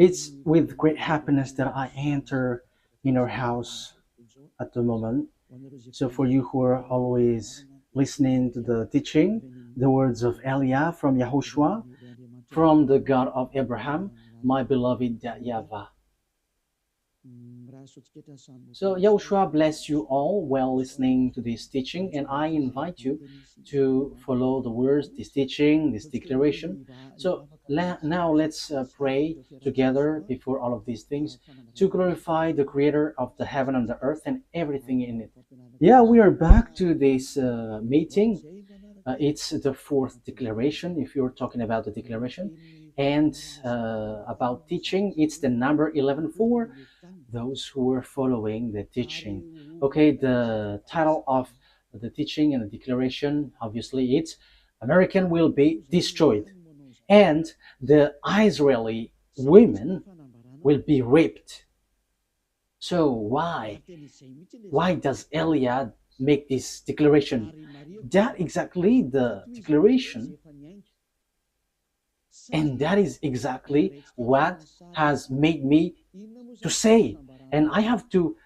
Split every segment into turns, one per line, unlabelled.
It's with great happiness that I enter in our house at the moment. So for you who are always listening to the teaching, the words of Eliah from YAHOSHUAH, from the God of Abraham, my beloved YAHVAH. So Yahushua bless you all while listening to this teaching, and I invite you to follow the words, this teaching, this declaration. So now let's pray together before all of these things to glorify the Creator of the heaven and the earth and everything in it. Yeah, we are back to this meeting. It's the fourth declaration, if you're talking about the declaration. And about teaching, it's the number 11 for those who are following the teaching. Okay, the title of the teaching and the declaration, obviously, it's American will be destroyed, and the Israeli women will be raped. So why does Eliah make this declaration? That exactly the declaration, and that is exactly what has made me to say. And I have to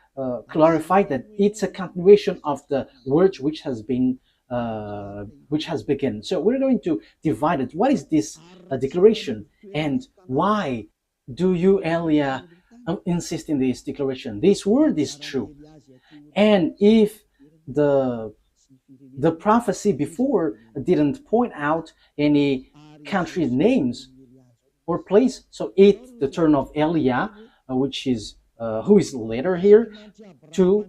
clarify that it's a continuation of the words which has begun. So we're going to divide it. What is this declaration, and why do you, Eliah, insist in this declaration? This word is true, and if the prophecy before didn't point out any country names or place, so it's the turn of Eliah, which is who is later here, to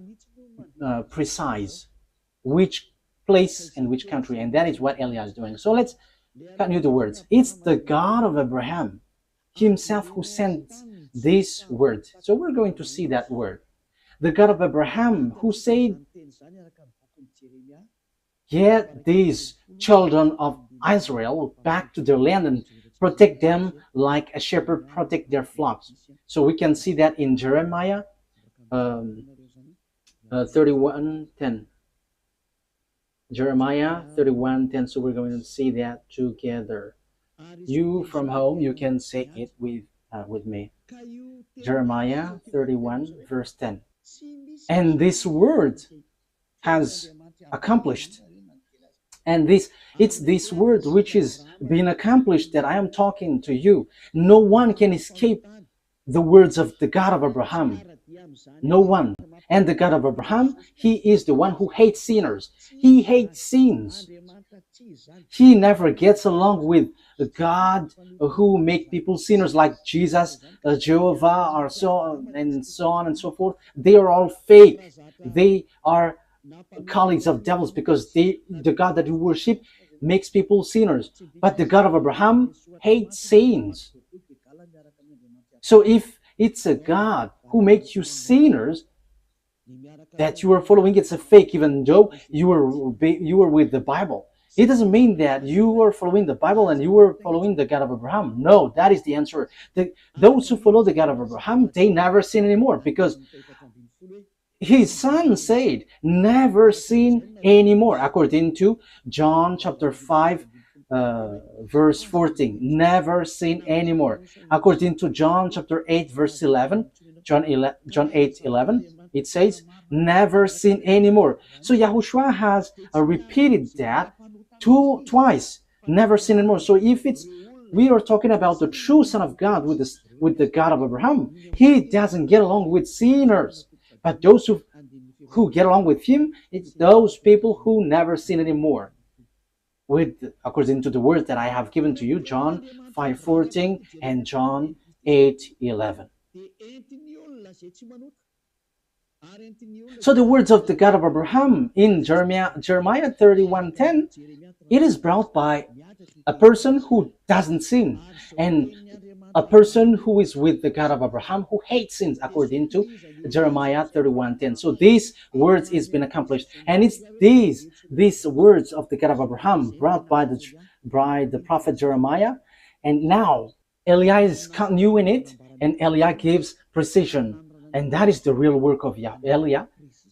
precise which place and which country, and that is what Eliah is doing. So let's continue the words. It's the God of Abraham himself who sends this word. So we're going to see that word. The God of Abraham who said, get these children of Israel back to their land and protect them like a shepherd protect their flocks. So we can see that in Jeremiah 31:10. Jeremiah 31:10. So we're going to see that together. You from home, you can say it with me. Jeremiah 31 verse 10. And this word has accomplished. And it's this word which is being accomplished that I am talking to you. No one can escape the words of the God of Abraham. No one. And the God of Abraham, he is the one who hates sinners. He hates sins. He never gets along with God who make people sinners like Jesus, Jehovah, or so on and so forth. They are all fake. They are colleagues of devils because the God that you worship makes people sinners. But the God of Abraham hates sins. So if it's a God who makes you sinners that you are following, it's a fake, even though you were with the Bible. It doesn't mean that you are following the Bible and you are following the God of Abraham. No, that is the answer. Those who follow the God of Abraham, they never sin anymore, because his son said, never sin anymore, according to John chapter 5, verse 14. Never sin anymore. According to John chapter 8, verse 11, John 8:11, it says, never sin anymore. So Yahushua has repeated that twice, never sin anymore. So if we are talking about the true Son of God with the God of Abraham, he doesn't get along with sinners. But those who get along with him, it's those people who never sin anymore. According to the word that I have given to you, John 5:14 and John 8:11. So the words of the God of Abraham in Jeremiah 31:10, it is brought by a person who doesn't sin, and a person who is with the God of Abraham who hates sins, according to Jeremiah 31:10. So these words is been accomplished, and it's these words of the God of Abraham brought by the prophet Jeremiah, and now Eliah is continuing it, and Eliah gives precision, and that is the real work of Eliah,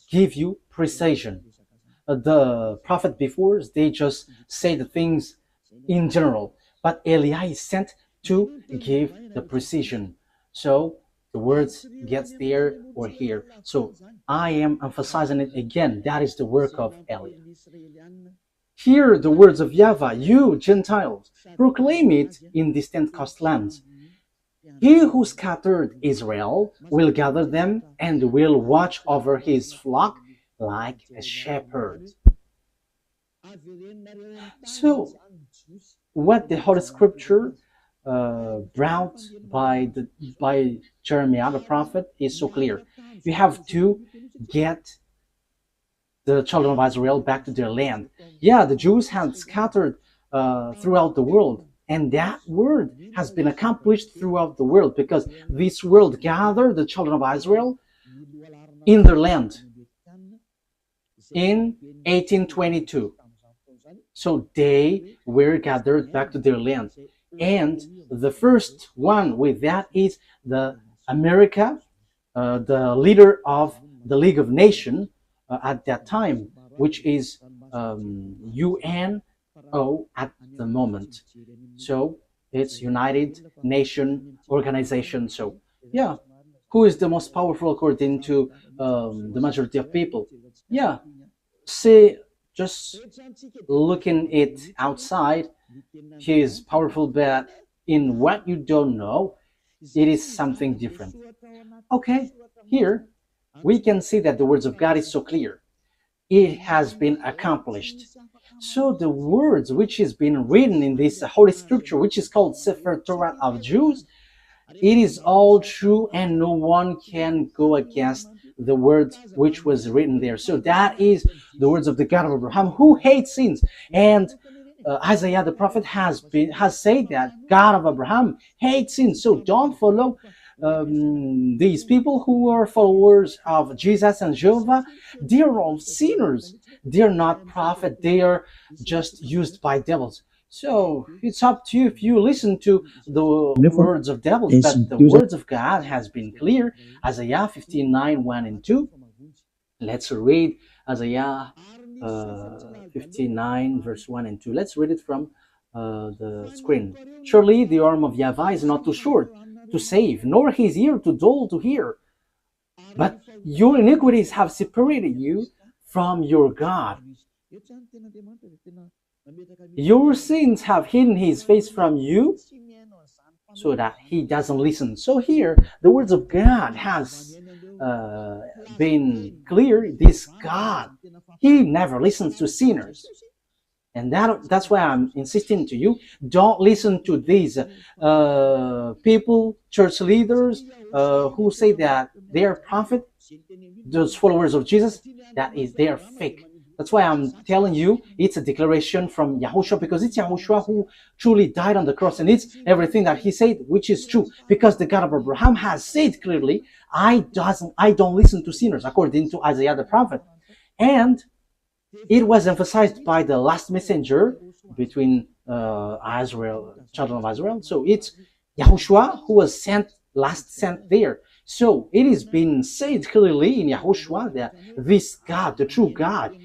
give you precision. The prophet before, they just say the things in general, but Eliah is sent to give the precision. So the words gets there or here. So I am emphasizing it again. That is the work of Eliah. Hear the words of YAHVAH, you Gentiles, proclaim it in distant coastlands. He who scattered Israel will gather them and will watch over his flock like a shepherd. So, what the Holy Scripture brought by Jeremiah the prophet is so clear. You have to get the children of Israel back to their land. Yeah, the Jews had scattered throughout the world, and that word has been accomplished throughout the world because this world gathered the children of Israel in their land in 1822. So they were gathered back to their land. And the first one with that is the America, the leader of the League of Nations at that time, which is UNO at the moment. So it's United Nation Organization. So yeah, who is the most powerful according to the majority of people? Yeah, see, just looking it outside, he is powerful, but in what you don't know, it is something different. Okay, here we can see that the words of God is so clear. It has been accomplished. So the words which is being written in this Holy Scripture, which is called Sefer Torah of Jews, it is all true and no one can go against the words which was written there. So that is the words of the God of Abraham, who hates sins. And Isaiah the prophet has said that God of Abraham hates sins. So don't follow these people who are followers of Jesus and Jehovah. They are all sinners. They are not prophets. They are just used by devils. So it's up to you if you listen to the words of devils, but the words of God has been clear. Isaiah 59, 1 and 2. Let's read Isaiah 59, verse 1 and 2. Let's read it from the screen. Surely the arm of YAHVAH is not too short to save, nor his ear too dull to hear. But your iniquities have separated you from your God. Your sins have hidden his face from you so that he doesn't listen. So here, the words of God has been clear. This God, he never listens to sinners. And that's why I'm insisting to you, don't listen to these people, church leaders, who say that they are prophet, those followers of Jesus, that is, they are fake. That's why I'm telling you, it's a declaration from YAHOSHUAH, because it's YAHOSHUAH who truly died on the cross, and it's everything that he said, which is true, because the God of Abraham has said clearly, I don't listen to sinners, according to Isaiah the prophet. And it was emphasized by the last messenger between Israel, children of Israel. So it's YAHOSHUAH who was last sent there. So it is being said clearly in YAHOSHUAH that this God, the true God,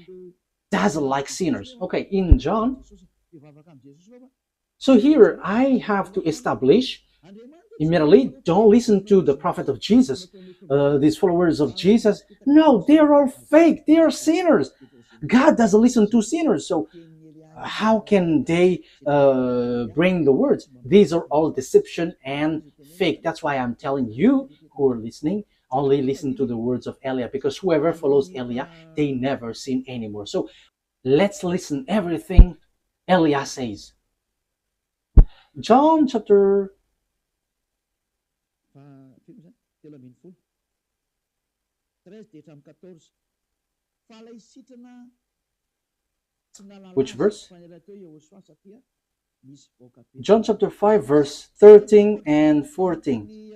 doesn't like sinners. Okay, in John. So here I have to establish immediately, don't listen to the prophet of Jesus, these followers of Jesus. No, they are all fake. They are sinners. God doesn't listen to sinners. So how can they bring the words? These are all deception and fake. That's why I'm telling you who are listening, only listen to the words of Eliah, because whoever follows Eliah, they never sin anymore. So let's listen everything Eliah says. John chapter which verse? John chapter 5, verse 13 and 14.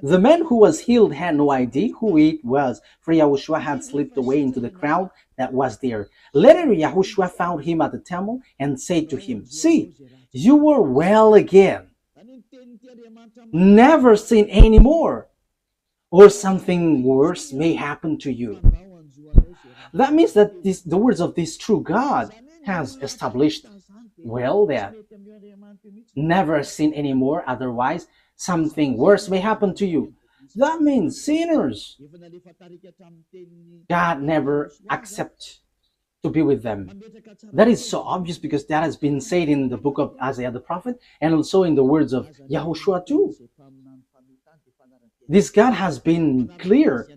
The man who was healed had no idea who it was, for YAHOSHUAH had slipped away into the crowd that was there. Later, YAHOSHUAH found him at the temple and said to him, "See, you are well again. Never sin anymore, or something worse may happen to you." That means that the words of this true God has established well that never sin anymore, otherwise something worse may happen to you. That means sinners, God never accepts to be with them. That is so obvious because that has been said in the book of Isaiah the prophet and also in the words of YAHOSHUAH too. This God has been clear.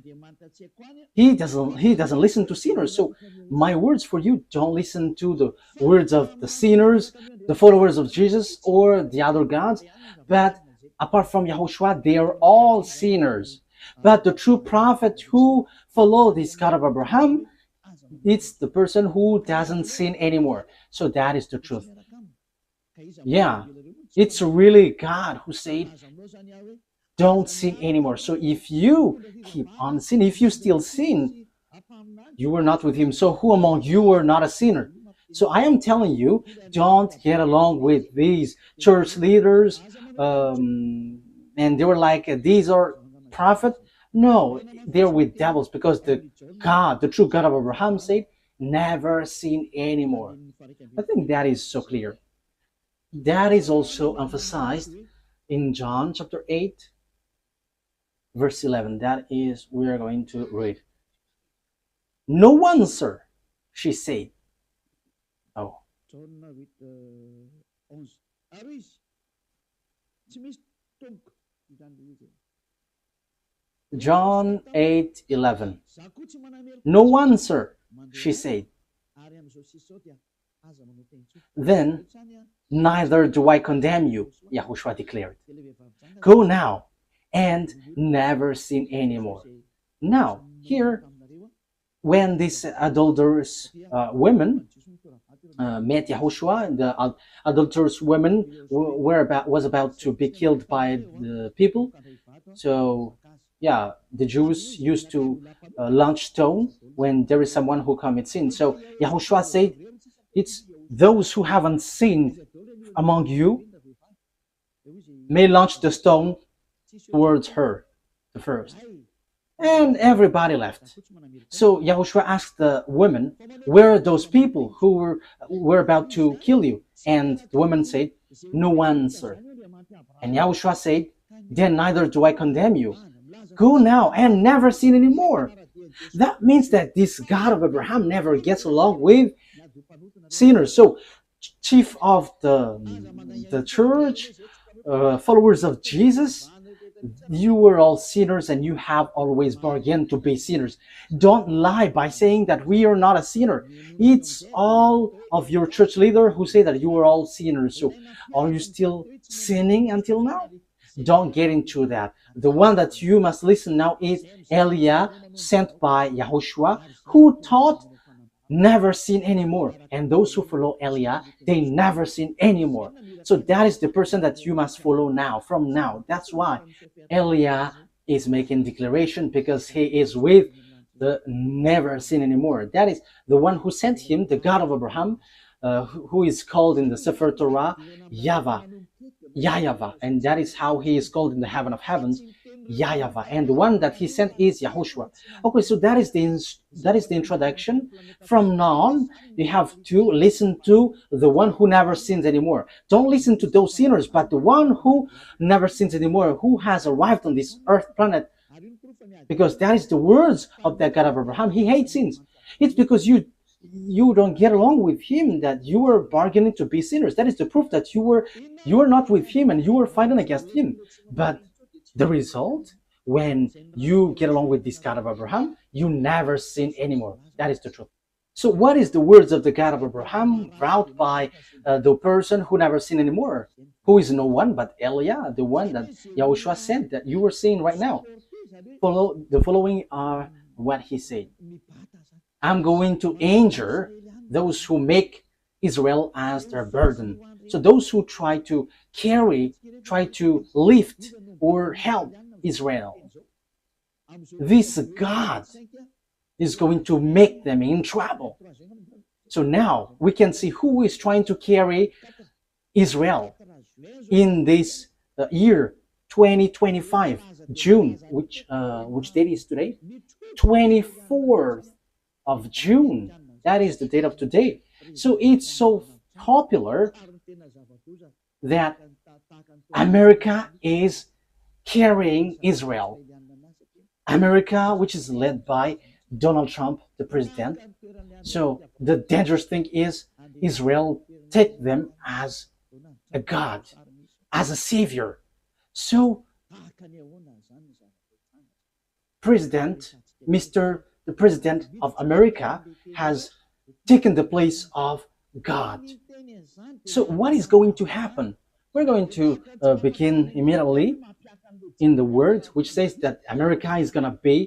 He doesn't listen to sinners. So my words for you, don't listen to the words of the sinners, the followers of Jesus, or the other gods. But apart from YAHOSHUAH, they are all sinners. But the true prophet who follows this God of Abraham, it's the person who doesn't sin anymore. So that is the truth. Yeah, it's really God who said, don't sin anymore. So if you keep on sinning, if you still sin, you were not with him. So who among you are not a sinner? So I am telling you, don't get along with these church leaders. And they were like, these are prophets. No, they're with devils because the true God of Abraham said, never sin anymore. I think that is so clear. That is also emphasized in John chapter 8, verse 11. That is, we are going to read. No one, sir, she said. Oh. John 8:11. No one, sir, she said. Then, neither do I condemn you, YAHOSHUAH declared. Go now and never sin anymore. Now, here, when these adulterous women met YAHOSHUAH, the adulterous women was about to be killed by the people. So, yeah, the Jews used to launch stone when there is someone who commits sin. So YAHOSHUAH said, it's those who haven't sinned among you may launch the stone towards her, the first. And everybody left. So YAHOSHUAH asked the women, where are those people who were about to kill you? And the woman said, no one, sir. And YAHOSHUAH said, then neither do I condemn you. Go now and never sin anymore. That means that this God of Abraham never gets along with sinners. So, chief of the church, followers of Jesus, you were all sinners and you have always bargained to be sinners. Don't lie by saying that we are not a sinner. It's all of your church leader who say that you are all sinners. So, are you still sinning until now? Don't get into that. The one that you must listen now is Eliah, sent by YAHOSHUAH, who taught never sin anymore. And those who follow Eliah, they never sin anymore. So that is the person that you must follow now, from now. That's why Eliah is making declaration, because he is with the never sin anymore. That is the one who sent him, the God of Abraham, who is called in the Sefer Torah YAHVAH. YAHVAH, and that is how he is called in the heaven of heavens, YAHVAH, and the one that he sent is YAHOSHUAH. Okay, so that is the introduction. From now on, you have to listen to the one who never sins anymore. Don't listen to those sinners, but the one who never sins anymore, who has arrived on this earth planet, because that is the words of the God of Abraham. He hates sins. It's because you don't get along with him that you were bargaining to be sinners. That is the proof that you were not with him and you were fighting against him. But the result, when you get along with this God of Abraham, you never sin anymore. That is the truth. So what is the words of the God of Abraham brought by the person who never sinned anymore? Who is no one but Eliah, the one that YAHOSHUAH sent, that you were seeing right now. The following are what he said. I'm going to injure those who make Israel as their burden. So those who try to lift or help Israel. This God is going to make them in trouble. So now we can see who is trying to carry Israel in this year 2025, June, which date is today? 24th of June. That is the date of today. So it's so popular that America is carrying Israel. America, which is led by Donald Trump, the president. So the dangerous thing is Israel take them as a God, as a savior. So President, Mr. the President of America has taken the place of God. So what is going to happen? We're going to begin immediately in the word which says that America is going to be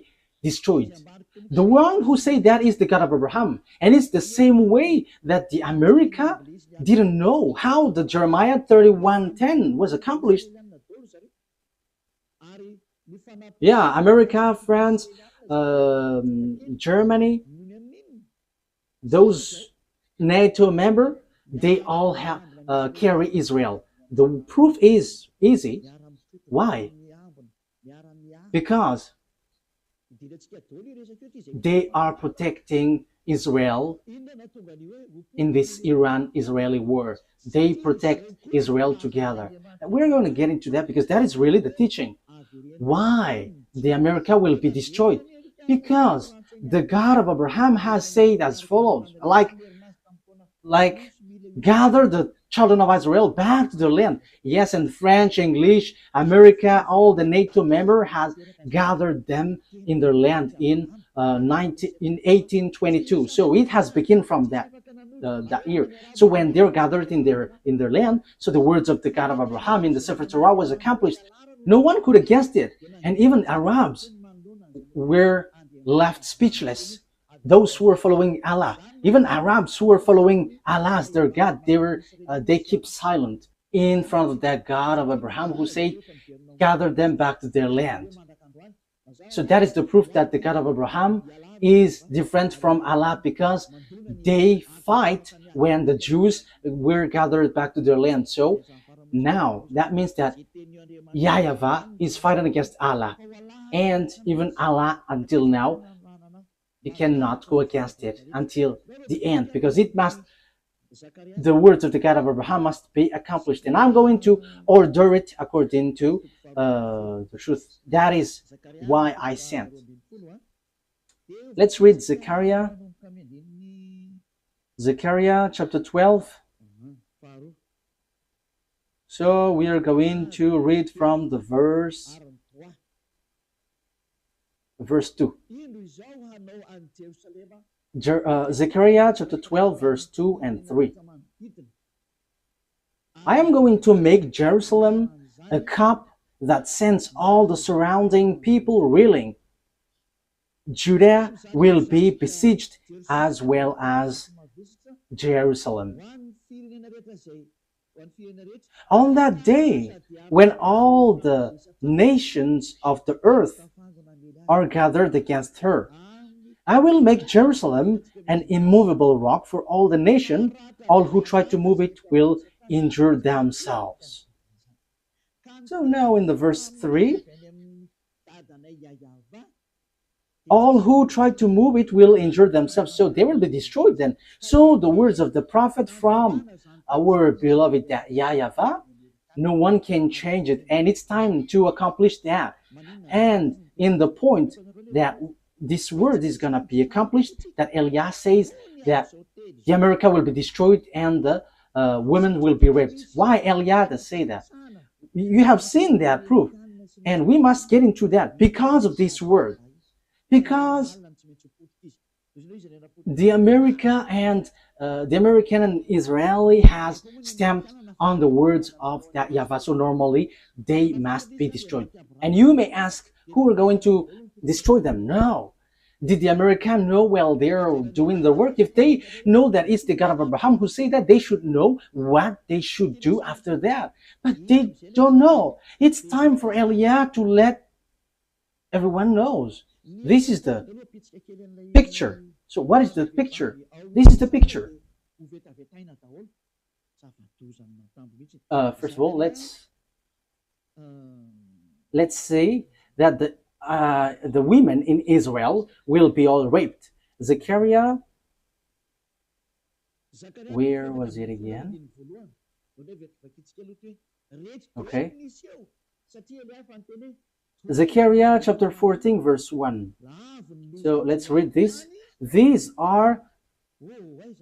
destroyed. The one who say that is the God of Abraham. And it's the same way that the America didn't know how the Jeremiah 31:10 was accomplished. Yeah, America, France, Germany, those NATO member, they all have carry Israel. The proof is easy. Why? Because they are protecting Israel in this Iran-Israeli war. They protect Israel together. And we're going to get into that because that is really the teaching. Why the America will be destroyed? Because the God of Abraham has said as follows, like gather the children of Israel back to their land. Yes, and French, English, America, all the NATO member has gathered them in their land in 1822. So it has begun from that year. So when they're gathered in their land, so the words of the God of Abraham in the Sefer Torah was accomplished. No one could against it, and even Arabs were left speechless. Those who were following Allah, even Arabs who were following Allah as their God, they keep silent in front of that God of Abraham who said, gather them back to their land. So that is the proof that the God of Abraham is different from Allah, because they fight when the Jews were gathered back to their land. So now that means that YAHVAH is fighting against Allah, and even Allah until now, he cannot go against it until the end, because the words of the God of Abraham must be accomplished, and I'm going to order it according to the truth. That is why I sent. Let's read Zechariah chapter 12. So we are going to read from the verse 2. Zechariah chapter 12, verse 2 and 3. I am going to make Jerusalem a cup that sends all the surrounding people reeling. Judah will be besieged as well as Jerusalem. On that day, when all the nations of the earth are gathered against her, I will make Jerusalem an immovable rock for all the nation. All who try to move it will injure themselves. So now in the verse 3, all who try to move it will injure themselves. So they will be destroyed then. So the words of the prophet from our beloved YAHVAH, no one can change it. And it's time to accomplish that. And in the point that this word is going to be accomplished, that Elias says that the America will be destroyed and the women will be raped. Why Elias say that? You have seen that proof. And we must get into that because of this word. Because the American and Israeli has stamped on the words of that YAHVAH. So normally they must be destroyed. And you may ask, who are going to destroy them? No. Did the American know while they're doing the work? If they know that it's the God of Abraham who say that, they should know what they should do after that. But they don't know. It's time for Eliah to let everyone knows. This is the picture. So what is the picture? This is the picture. First of all, let's say that the women in Israel will be all raped. Zechariah, where was it again? Okay. Zechariah chapter 14 verse 1. So let's read this. These are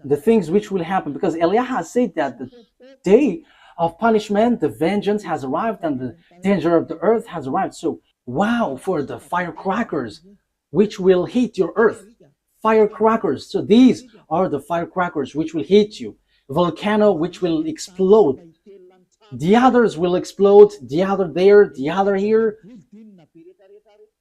the things which will happen, because Eliah has said that the day of punishment, the vengeance has arrived, and the danger of the earth has arrived. So wow for the firecrackers which will hit your earth. Firecrackers. So these are the firecrackers which will hit you. Volcano which will explode. The others will explode, the other there, the other here.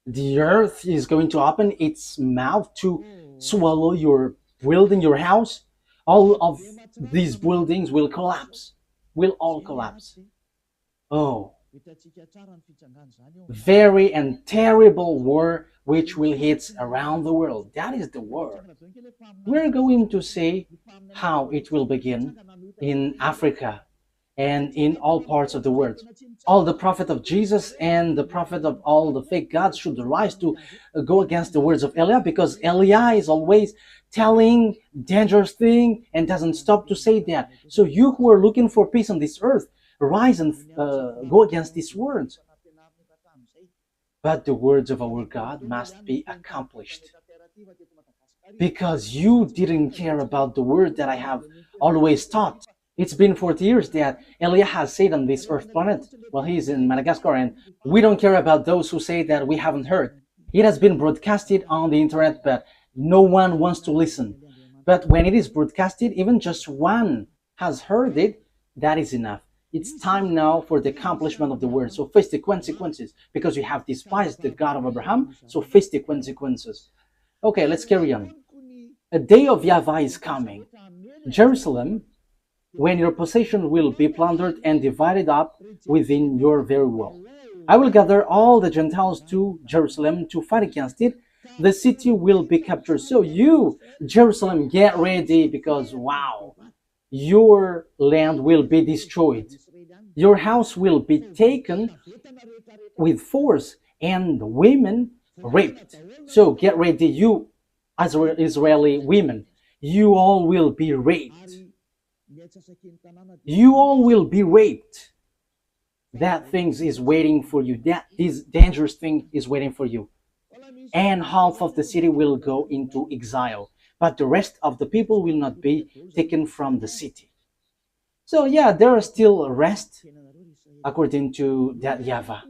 The earth is going to open its mouth to swallow your building, your house. All of these buildings will collapse, will all collapse. Oh, very and terrible war which will hit around the world. That is the war. We're going to see how it will begin in Africa and in all parts of the world. All the prophet of Jesus and the prophet of all the fake gods should rise to go against the words of Eliah, because Eliah is always telling dangerous thing and doesn't stop to say that. So you who are looking for peace on this earth, rise and go against these words. But the words of our God must be accomplished, because you didn't care about the word that I have always taught. It's been 40 years that Eliah has said on this earth planet. Well, he's in Madagascar, and we don't care about those who say that we haven't heard. It has been broadcasted on the internet, but no one wants to listen. But when it is broadcasted, even just one has heard it, that is enough. It's time now for the accomplishment of the word. So face the consequences, because you have despised the God of Abraham. So face the consequences. Okay, let's carry on. A day of YAHVAH is coming. Jerusalem, when your possession will be plundered and divided up within your very wall. I will gather all the Gentiles to Jerusalem to fight against it. The city will be captured. So you, Jerusalem, get ready, because wow, your land will be destroyed. Your house will be taken with force and women raped. So get ready, you Israeli women. You all will be raped. You all will be raped. That thing is waiting for you. This dangerous thing is waiting for you. And half of the city will go into exile, but the rest of the people will not be taken from the city. So yeah, there are still rest according to that YAHVAH.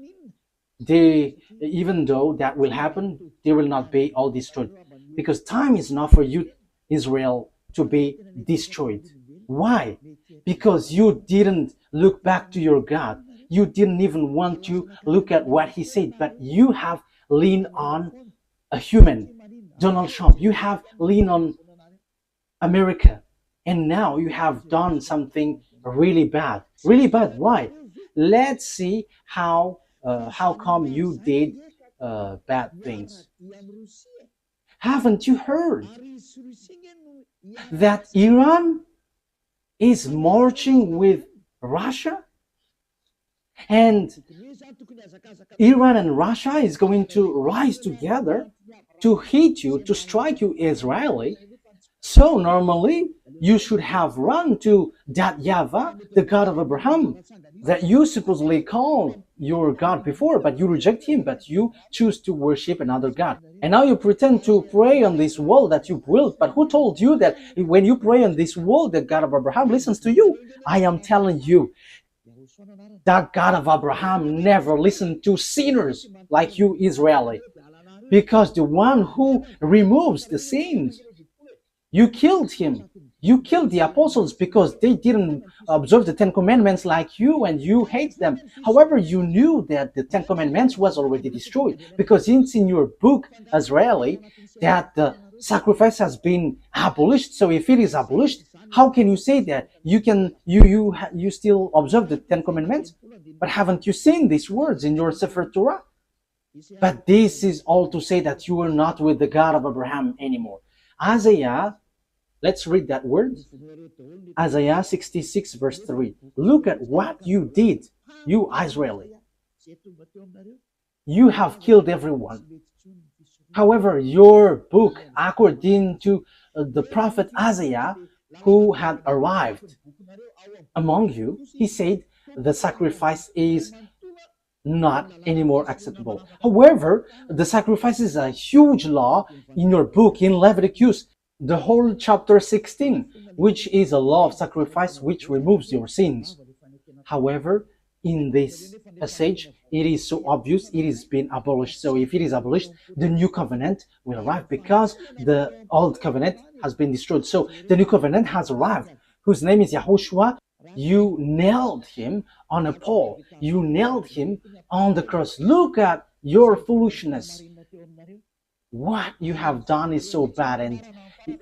Even though that will happen, they will not be all destroyed, because time is not for you, Israel, to be destroyed. Why? Because you didn't look back to your God. You didn't even want to look at what he said, but you have leaned on a human, Donald Trump. You have leaned on America, and now you have done something really bad. Really bad. Why? Let's see how come you did bad things. Haven't you heard that Iran is marching with Russia? And Iran and Russia is going to rise together to hit you, to strike you, Israeli. So normally you should have run to that YAHVAH, the God of Abraham, that you supposedly call your God before, but you reject him, but you choose to worship another God. And now you pretend to pray on this wall that you built, but who told you that when you pray on this wall, the God of Abraham listens to you? I am telling you, that God of Abraham never listened to sinners like you, Israeli, because the one who removes the sins, you killed him. You killed the apostles because they didn't observe the Ten Commandments like you, and you hate them. However, you knew that the Ten Commandments was already destroyed, because it's in your book, Israeli, that the sacrifice has been abolished. So if it is abolished, how can you say that you still observe the Ten Commandments? But haven't you seen these words in your Sefer Torah? But this is all to say that you are not with the God of Abraham anymore. Isaiah, let's read that word. Isaiah 66 verse 3. Look at what you did, you Israeli. You have killed everyone. However, your book, according to the prophet Isaiah, who had arrived among you, he said the sacrifice is not anymore acceptable. However, the sacrifice is a huge law in your book in Leviticus, the whole chapter 16, which is a law of sacrifice which removes your sins. However, in this passage, it is so obvious it is been abolished. So if it is abolished, the new covenant will arrive because the old covenant has been destroyed. So the new covenant has arrived, whose name is YAHOSHUAH. You nailed him on a pole. You nailed him on the cross. Look at your foolishness. What you have done is so bad, and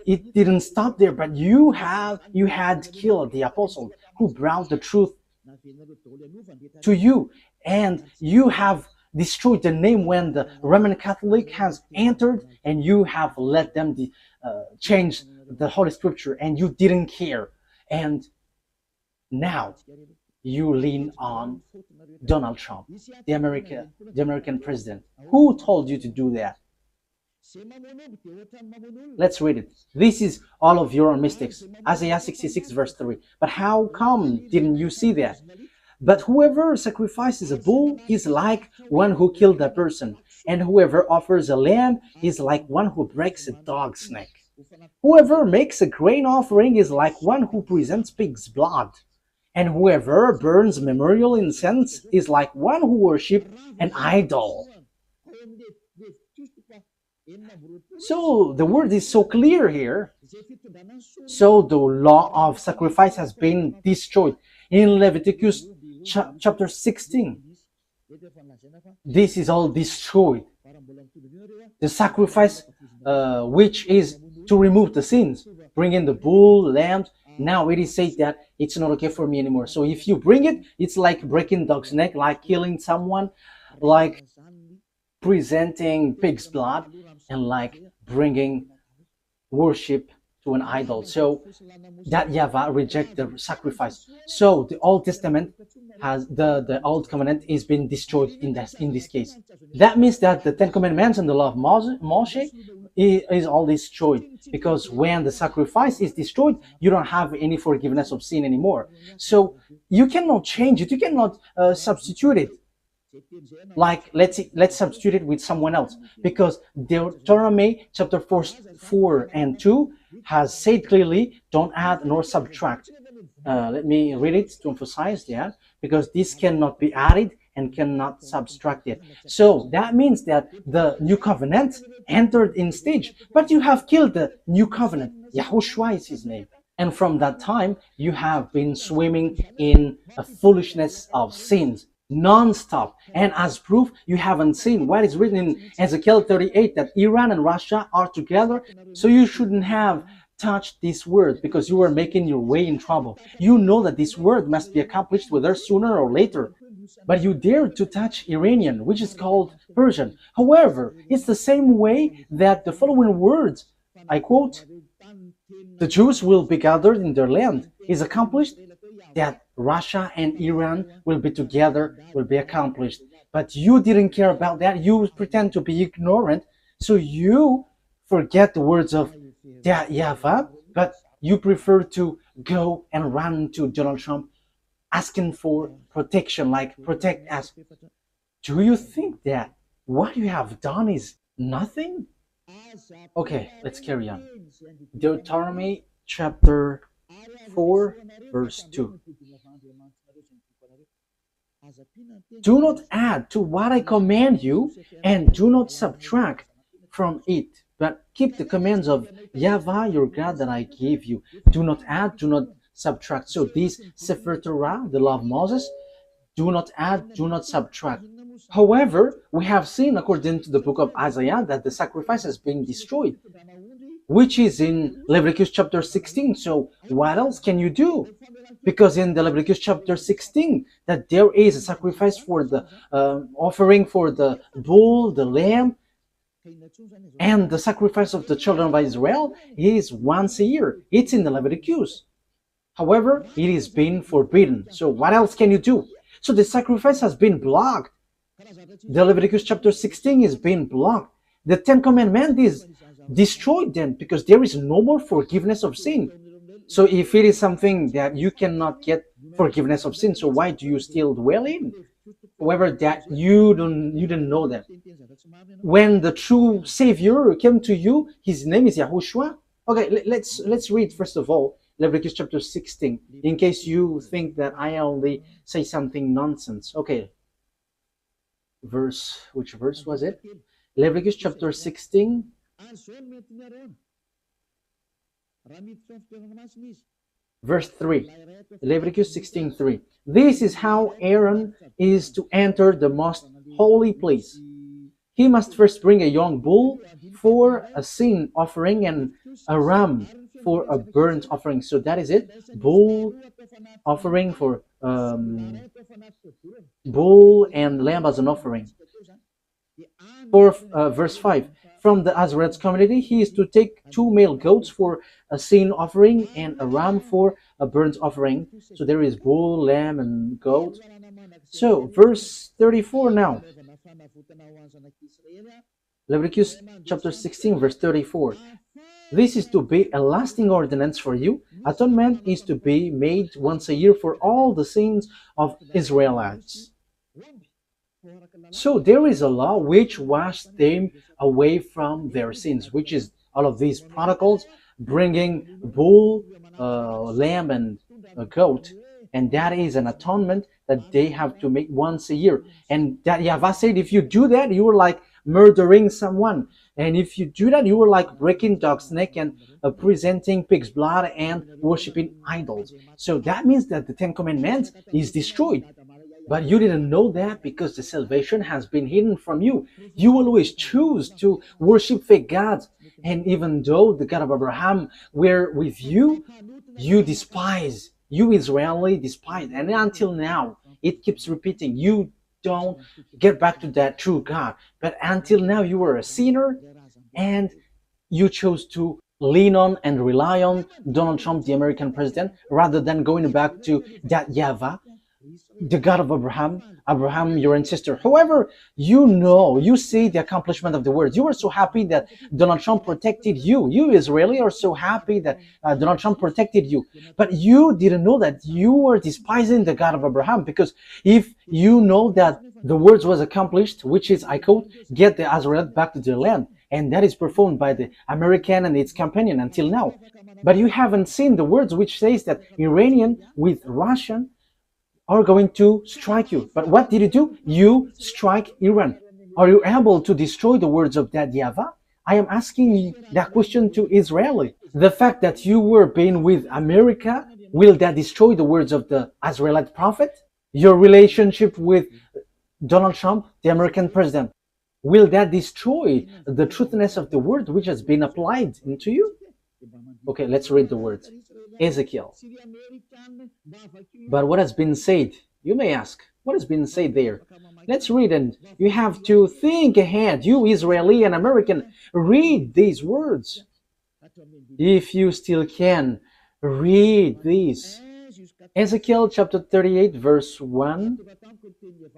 it didn't stop there, but you had killed the apostle who brought the truth to you, and you have destroyed the name when the Roman Catholic has entered, and you have let them change the Holy Scripture, and you didn't care. And now you lean on Donald Trump, the American president. Who told you to do that? Let's read it. This is all of your own mistakes. Isaiah 66 verse 3. But how come didn't you see that? But whoever sacrifices a bull is like one who killed a person, and whoever offers a lamb is like one who breaks a dog's neck. Whoever makes a grain offering is like one who presents pig's blood, and whoever burns memorial incense is like one who worships an idol. So the word is so clear here. So the law of sacrifice has been destroyed. In Leviticus chapter 16, this is all destroyed. The sacrifice, which is to remove the sins, bring in the bull, lambs. Now it is said that it's not okay for me anymore. So if you bring it, it's like breaking dog's neck, like killing someone, like presenting pig's blood, and like bringing worship to an idol. So that YAHVAH reject the sacrifice. So the Old Testament has the Old Covenant is being destroyed in this case. That means that the Ten Commandments and the law of Moshe is all destroyed, because when the sacrifice is destroyed, you don't have any forgiveness of sin anymore. So you cannot change it. You cannot substitute it. Like let's substitute it with someone else, because Deuteronomy chapter 4 and 2 has said clearly, don't add nor subtract. Let me read it to emphasize that, because this cannot be added and cannot subtract it. So that means that the new covenant entered in stage, but you have killed the new covenant. YAHOSHUAH is his name. And from that time, you have been swimming in a foolishness of sins non-stop. And as proof, you haven't seen what is written in Ezekiel 38, that Iran and Russia are together. So you shouldn't have touched this word, because you were making your way in trouble. You know that this word must be accomplished whether sooner or later. But you dared to touch Iranian, which is called Persian. However, it's the same way that the following words, I quote, "The Jews will be gathered in their land," is accomplished, that Russia and Iran will be together, will be accomplished. But you didn't care about that. You pretend to be ignorant. So you forget the words of YAHVAH, but you prefer to go and run to Donald Trump asking for protection, like protect us. Do you think that what you have done is nothing? Okay, let's carry on. Deuteronomy chapter 4 verse 2. Do not add to what I command you, and do not subtract from it, but keep the commands of YAHVAH your God that I gave you. Do not add, do not subtract. So this Sefer Torah, the law of Moses, do not add, do not subtract. However, we have seen according to the book of Isaiah that the sacrifice has been destroyed, which is in Leviticus chapter 16. So what else can you do? Because in the Leviticus chapter 16, that there is a sacrifice for the offering for the bull, the lamb, and the sacrifice of the children of Israel is once a year. It's in the Leviticus. However, it is been forbidden. So what else can you do? So the sacrifice has been blocked. The Leviticus chapter 16 is being blocked. The Ten Commandments is destroyed then, because there is no more forgiveness of sin. So if it is something that you cannot get forgiveness of sin, so why do you still dwell in? However, that you didn't know that. When the true Savior came to you, his name is Yahushua. Okay, let's read first of all Leviticus chapter 16, in case you think that I only say something nonsense. Okay, which verse was it? Leviticus chapter 16, verse 3. Leviticus 16:3. This is how Aaron is to enter the most holy place. He must first bring a young bull for a sin offering and a ram for a burnt offering. So that is it. Bull offering for bull and lamb as an offering. For verse 5, from the Azarites community, he is to take 2 male goats for a sin offering and a ram for a burnt offering. So there is bull, lamb, and goat. So verse 34 now. Leviticus chapter 16, verse 34. This is to be a lasting ordinance for you. Atonement is to be made once a year for all the sins of Israelites. So there is a law which washed them away from their sins, which is all of these protocols, bringing bull, lamb, and a goat, and that is an atonement that they have to make once a year. And that YAHVAH said, if you do that, you are like murdering someone, and if you do that, you are like breaking dog's neck and presenting pig's blood and worshiping idols. So that means that the Ten Commandments is destroyed. But you didn't know that because the salvation has been hidden from you. You always choose to worship fake gods. And even though the God of Abraham were with you, you despise. You Israeli despise. And until now, it keeps repeating. You don't get back to that true God. But until now, you were a sinner and you chose to lean on and rely on Donald Trump, the American president, rather than going back to that YAHVAH, the God of Abraham, your ancestor. However, you see the accomplishment of the words. You were so happy that Donald Trump protected you. You Israeli are so happy that Donald Trump protected you. But you didn't know that you were despising the God of Abraham, because if you know that the words was accomplished, which is, I quote, get the Azarites back to their land, and that is performed by the American and its companion until now. But you haven't seen the words which says that Iranian with Russian are going to strike you. But what did you do? You strike Iran. Are you able to destroy the words of that YAHVAH? I am asking that question to Israeli. The fact that you were being with America, will that destroy the words of the Israelite prophet? Your relationship with Donald Trump, the American president, will that destroy the truthiness of the word which has been applied into you? Okay, let's read the words. Ezekiel. But what has been said? You may ask, what has been said there? Let's read, and you have to think ahead. You Israeli and American, read these words. If you still can, read these. Ezekiel chapter 38, verse 1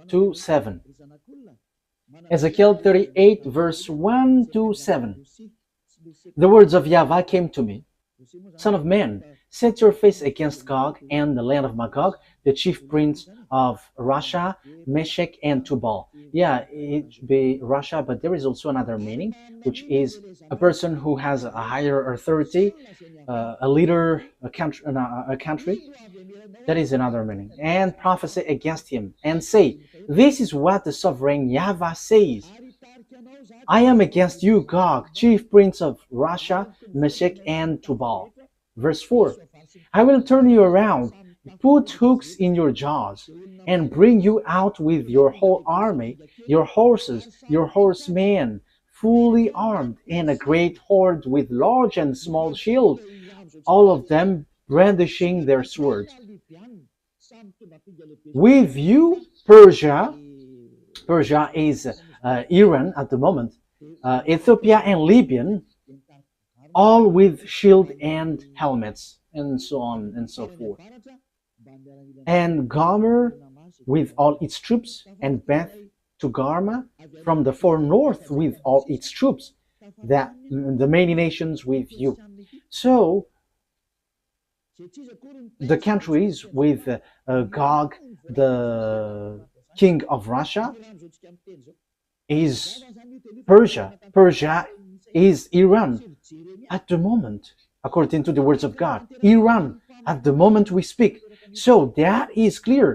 to 7. Ezekiel 38, verse 1 to 7. The words of YAHVAH came to me. Son of man, set your face against Gog and the land of Magog, the chief prince of Russia, Meshech, and Tubal. Yeah, it should be Russia, but there is also another meaning, which is a person who has a higher authority, a leader, a country. That is another meaning. And prophesy against him, and say, this is what the sovereign YAHVAH says. I am against you, Gog, chief prince of Russia, Meshech, and Tubal. Verse 4. I will turn you around, put hooks in your jaws, and bring you out with your whole army, your horses, your horsemen, fully armed, and a great horde with large and small shields, all of them brandishing their swords. With you, Persia is Iran at the moment, Ethiopia and Libya, all with shield and helmets, and so on and so forth. And Gomer with all its troops, and Beth Togarmah from the far north with all its troops, that the many nations with you. So the countries with Gog, the king of Russia is Persia. Persia is Iran at the moment, according to the words of God. Iran at the moment we speak. So that is clear.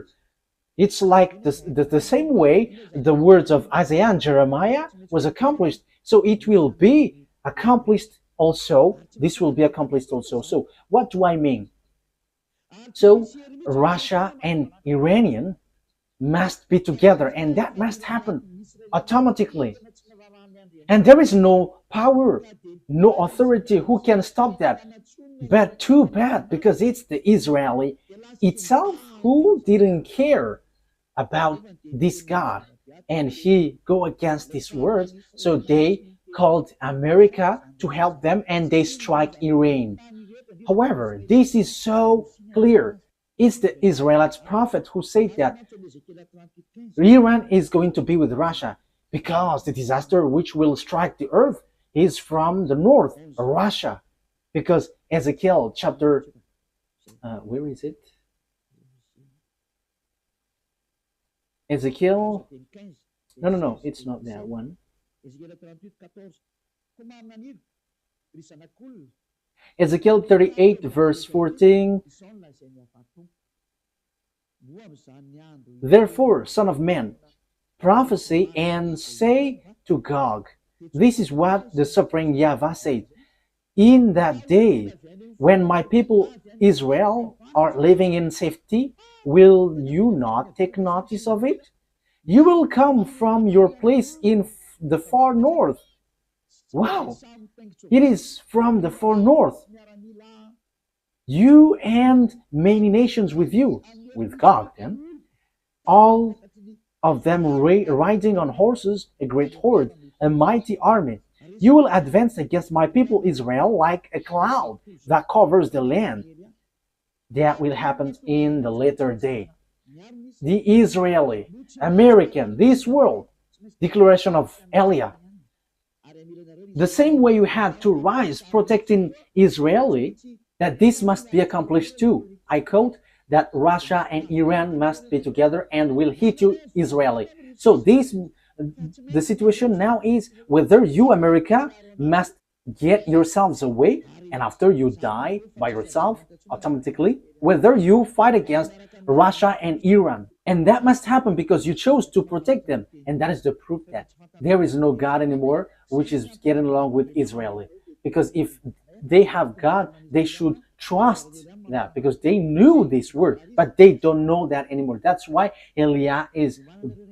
It's like the same way the words of Isaiah and Jeremiah was accomplished. So it will be accomplished also. This will be accomplished also. So what do I mean? So Russia and Iranian must be together, and that must happen automatically. And there is no power, no authority who can stop that. But too bad, because it's the Israeli itself who didn't care about this God, and he go against his words. So they called America to help them, and they strike Iran. However, this is so clear. It's the Israelite prophet who said that Iran is going to be with Russia because the disaster which will strike the earth is from the north, Russia. Because Ezekiel chapter, where is it? Ezekiel, no, it's not that one. Ezekiel 38 verse 14. Therefore, son of man, prophesy and say to Gog, this is what the sovereign YAHVAH said. In that day, when my people Israel are living in safety, will you not take notice of it? You will come from your place in the far north. Wow! It is from the far north. You and many nations with you, with God then, all of them riding on horses, a great horde, a mighty army. You will advance against my people Israel like a cloud that covers the land. That will happen in the later day. The Israeli, American, this world, declaration of Eliah. The same way you had to rise protecting Israeli, that this must be accomplished too. I quote, that Russia and Iran must be together and will hit you Israeli. So the situation now is whether you, America, must get yourselves away, and after you die by yourself automatically, whether you fight against Russia and Iran. And that must happen because you chose to protect them. And that is the proof that there is no God anymore which is getting along with Israeli. Because if they have God, they should trust that, because they knew this word, but they don't know that anymore. That's why Eliah is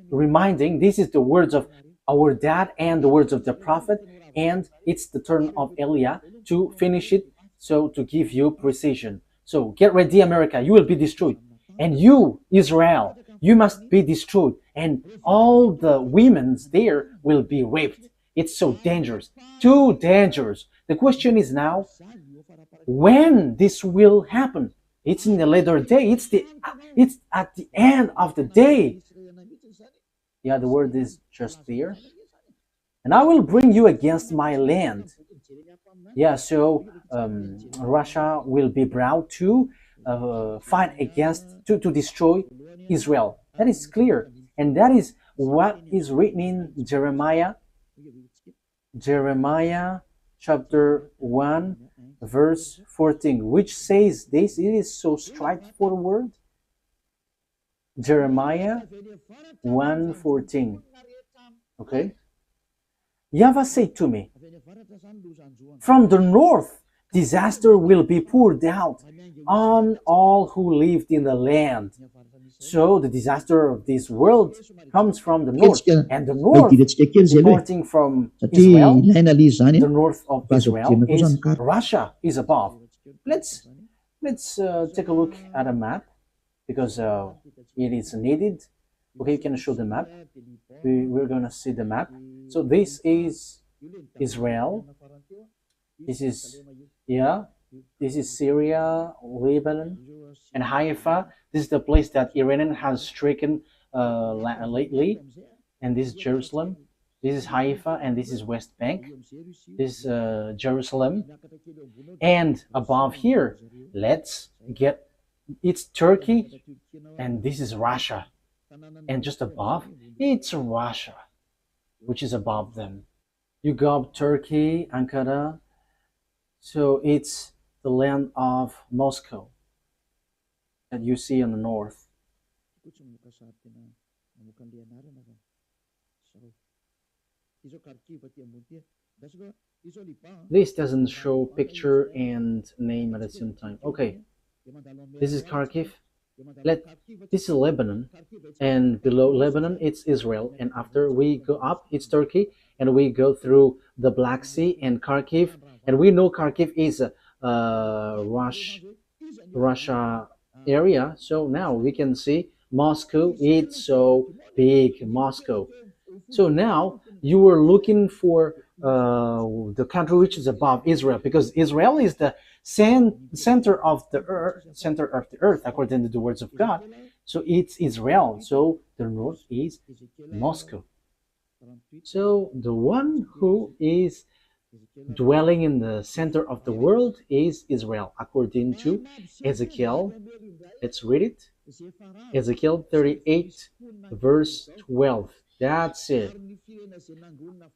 reminding, this is the words of our dad and the words of the prophet, and it's the turn of Eliah to finish it, so to give you precision. So get ready, America, you will be destroyed. And you, Israel, you must be destroyed. And all the women there will be raped. It's so dangerous, too dangerous. The question is now, when this will happen? It's in the later day. It's at the end of the day. Yeah, the word is just there. And I will bring you against my land. Yeah, so Russia will be brought to fight against, to destroy Israel. That is clear. And that is what is written in Jeremiah chapter 1 verse 14, which says this. It is so straightforward. Jeremiah 1:14. Okay. YAHVAH said to me, from the north disaster will be poured out on all who lived in the land. So the disaster of this world comes from the north, and the north, reporting from Israel, the north of Israel is Russia is above. Let's take a look at a map, because it is needed. Okay, you can show the map. We're gonna see the map. So this is Israel. This is this is Syria, Lebanon, and YAHVAH. This is the place that Iran has stricken lately, and this is Jerusalem. This is YAHVAH, and this is West Bank. This is Jerusalem, and above here, let's get, it's Turkey, and this is Russia. And just above, it's Russia, which is above them. You go up Turkey, Ankara, so it's the land of Moscow that you see on the north. This doesn't show picture and name at the same time. Okay, this is Kharkiv. This is Lebanon, and below Lebanon it's Israel, and after we go up it's Turkey, and we go through the Black Sea and Kharkiv, and we know Kharkiv is a Russia area. So now we can see Moscow. It's so big, Moscow. So now you were looking for the country which is above Israel, because Israel is the center of the earth, according to the words of God. So it's Israel. So the north is Moscow. So the one who is dwelling in the center of the world is Israel, according to Ezekiel. Let's read it. Ezekiel 38, verse 12. That's it.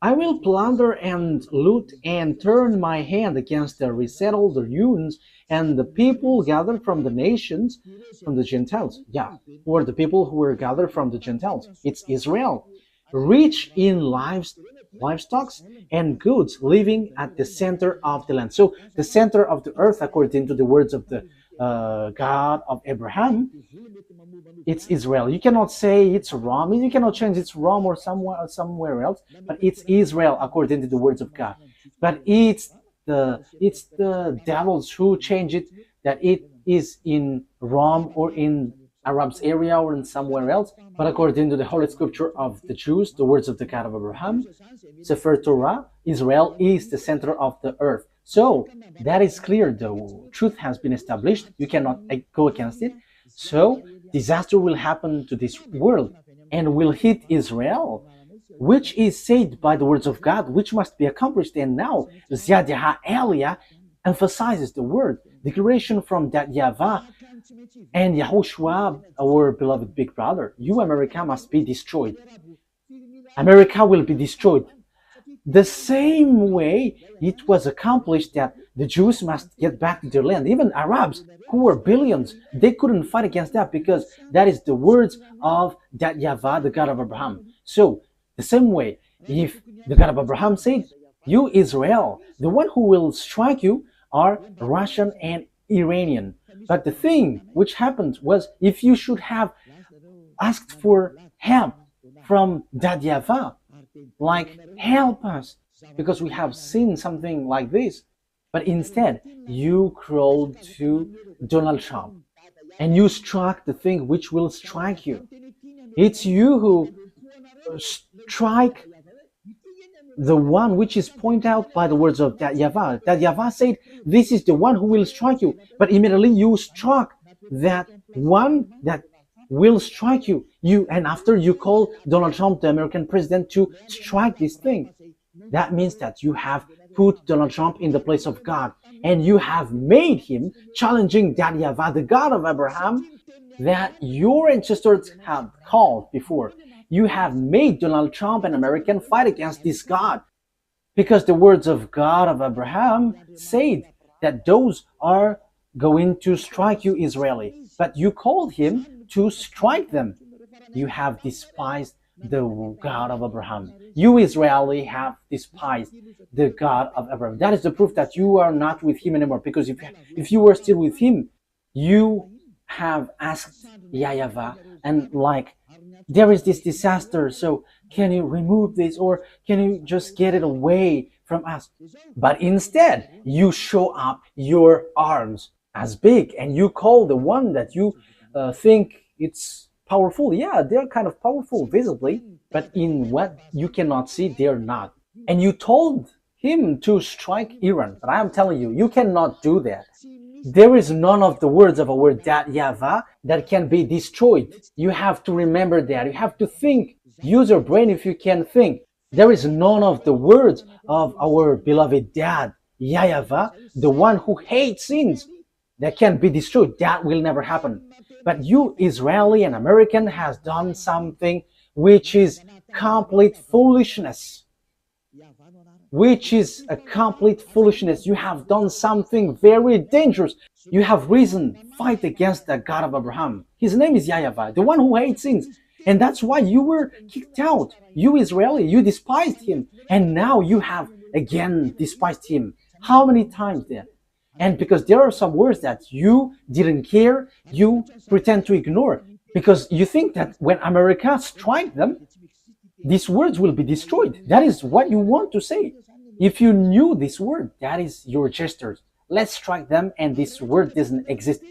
I will plunder and loot and turn my hand against the resettled ruins and the people gathered from the nations, from the Gentiles. Yeah, or the people who were gathered from the Gentiles. It's Israel, rich in livestock and goods, living at the center of the land. So the center of the earth, according to the words of the God of Abraham, it's Israel. You cannot say it's Rome. You cannot change it's Rome or somewhere else, but it's Israel according to the words of God. But it's the devils who change it, that it is in Rome or in Arabs area or in somewhere else. But according to the Holy Scripture of the Jews, the words of the God of Abraham, Sefer Torah, Israel is the center of the earth. So that is clear. The truth has been established. You cannot go against it. So disaster will happen to this world and will hit Israel, which is said by the words of God, which must be accomplished. And now Ziad Elia emphasizes the word declaration from that YAHVAH and YAHOSHUAH, our beloved big brother. You, America, must be destroyed. America will be destroyed. The same way it was accomplished that the Jews must get back to their land. Even Arabs, who were billions, they couldn't fight against that, because that is the words of that YAHVAH, the God of Abraham. So, the same way, if the God of Abraham said, you Israel, the one who will strike you are Russian and Iranian. But the thing which happened was, if you should have asked for help from that YAHVAH, like, help us, because we have seen something like this. But instead, you crawled to Donald Trump and you struck the thing which will strike you. It's you who strike the one which is pointed out by the words of that YAHVAH. That YAHVAH said, this is the one who will strike you. But immediately you struck that one that will strike you. And after you call Donald Trump, the American president, to strike this thing, that means that you have put Donald Trump in the place of God, and you have made him challenging that YAHVAH, the God of Abraham, that your ancestors have called before. You have made Donald Trump an American fight against this God, because the words of God of Abraham said that those are going to strike you, Israeli. But you called him to strike them. You have despised the God of Abraham. You Israeli have despised the God of Abraham. That is the proof that you are not with him anymore, because if you were still with him, you have asked YAHVAH, and like, there is this disaster, so can you remove this, or can you just get it away from us? But instead, you show up your arms as big, and you call the one that you think it's powerful. Yeah, they're kind of powerful visibly, but in what you cannot see, they're not. And you told him to strike Iran, but I am telling you, you cannot do that. There is none of the words of our that YAHVAH that can be destroyed. You have to remember that. You have to think. Use your brain if you can think. There is none of the words of our beloved dad, YAHVAH, the one who hates sins. that can be destroyed. That will never happen. But you, Israeli and American, has done something which is complete foolishness. Which is a complete foolishness. You have done something very dangerous. You have risen, fight against the God of Abraham. His name is YAHVAH, the one who hates sins. And that's why you were kicked out. You Israeli, you despised him. And now you have again despised him. How many times then? And because there are some words that you didn't care, you pretend to ignore. Because you think that when America strikes them, these words will be destroyed. That is what you want to say. If you knew this word, that is your gestures. Let's strike them and this word doesn't exist.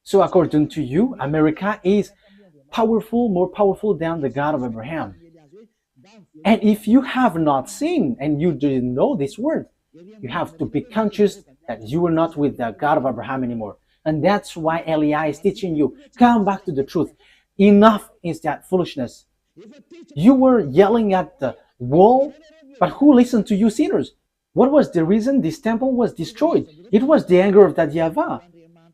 So according to you, America is powerful, more powerful than the God of Abraham. And if you have not seen and you didn't know this word, you have to be conscious that you are not with the God of Abraham anymore. And that's why Eliah is teaching you, come back to the truth. Enough is that foolishness. You were yelling at the wall, but who listened to you sinners? What was the reason this temple was destroyed? It was the anger of that YAHVAH.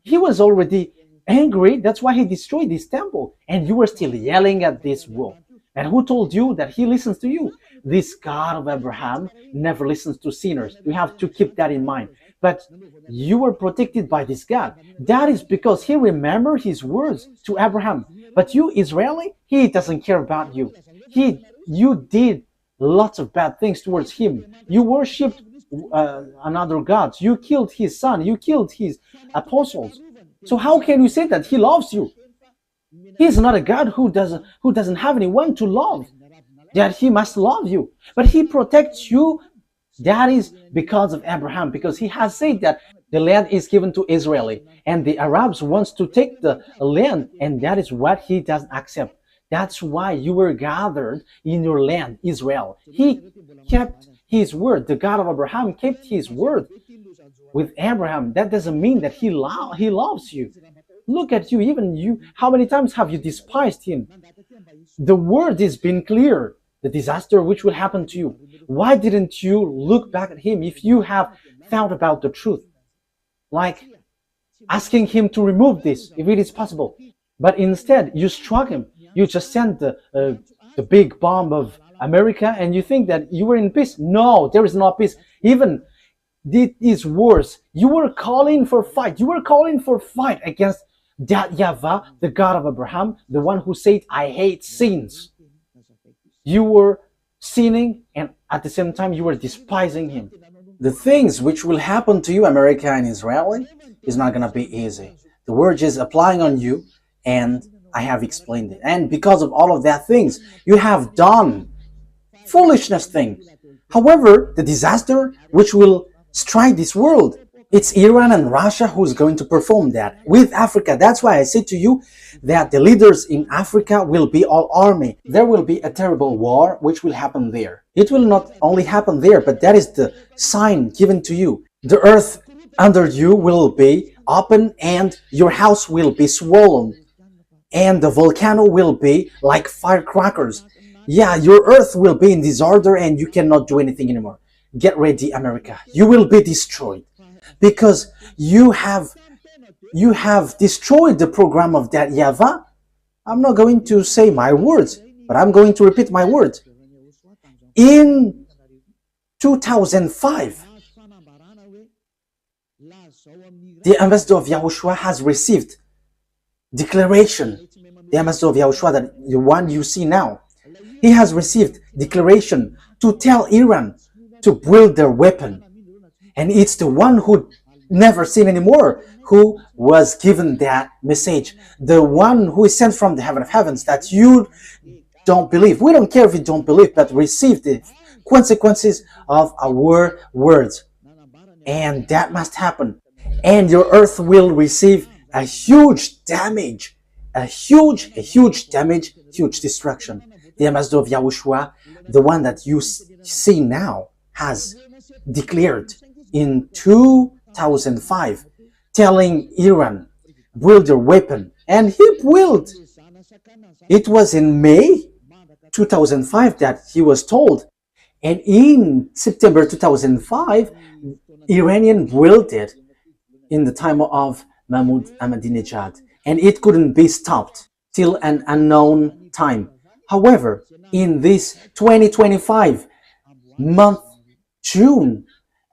He was already angry, that's why he destroyed this temple. And you were still yelling at this wall. And who told you that he listens to you? This God of Abraham never listens to sinners. You have to keep that in mind. But you were protected by this God. That is because he remembered his words to Abraham. But you, Israeli, he doesn't care about you. You did lots of bad things towards him. You worshipped another gods. You killed his son. You killed his apostles. So how can you say that he loves you? He's not a God who doesn't have anyone to love, that he must love you. But he protects you. That is because of Abraham, because he has said that the land is given to Israeli, and the Arabs wants to take the land, and that is what he doesn't accept. That's why you were gathered in your land, Israel. He kept his word. The God of Abraham kept his word with Abraham. That doesn't mean that he loves you. Look at you, even you. How many times have you despised him? The word has been clear. The disaster which will happen to you. Why didn't you look back at him if you have thought about the truth? Like asking him to remove this, if it is possible. But instead, you struck him. You just sent the big bomb of America and you think that you were in peace. No, there is no peace. Even it is worse. You were calling for fight. You were calling for fight against that YAHVAH, the God of Abraham, the one who said, I hate sins. You were sinning and at the same time you were despising him. The things which will happen to you, America and Israeli, is not going to be easy. The word is applying on you and I have explained it. And because of all of that things, you have done foolishness thing. However, the disaster which will strike this world, it's Iran and Russia who's going to perform that with Africa. That's why I said to you that the leaders in Africa will be all army. There will be a terrible war which will happen there. It will not only happen there, but that is the sign given to you. The earth under you will be open and your house will be swollen. And the volcano will be like firecrackers. Yeah, your earth will be in disorder and you cannot do anything anymore. Get ready, America. You will be destroyed. Because you have destroyed the program of that YAHVAH. I'm not going to say my words, but I'm going to repeat my words. In 2005, the ambassador of YAHOSHUAH has received declaration. The ambassador of YAHOSHUAH, that the one you see now, he has received declaration to tell Iran to build their weapon. And it's the one who never seen anymore who was given that message. The one who is sent from the heaven of heavens that you don't believe. We don't care if you don't believe, but receive the consequences of our words. And that must happen. And your earth will receive a huge damage. A huge damage, huge destruction. The ambassador of YAHOSHUAH, the one that you see now, has declared in 2005, telling Iran, build your weapon. And he built. It was in May 2005 that he was told. And in September 2005, Iranian built it in the time of Mahmoud Ahmadinejad, and it couldn't be stopped till an unknown time. However, in this 2025 month, June,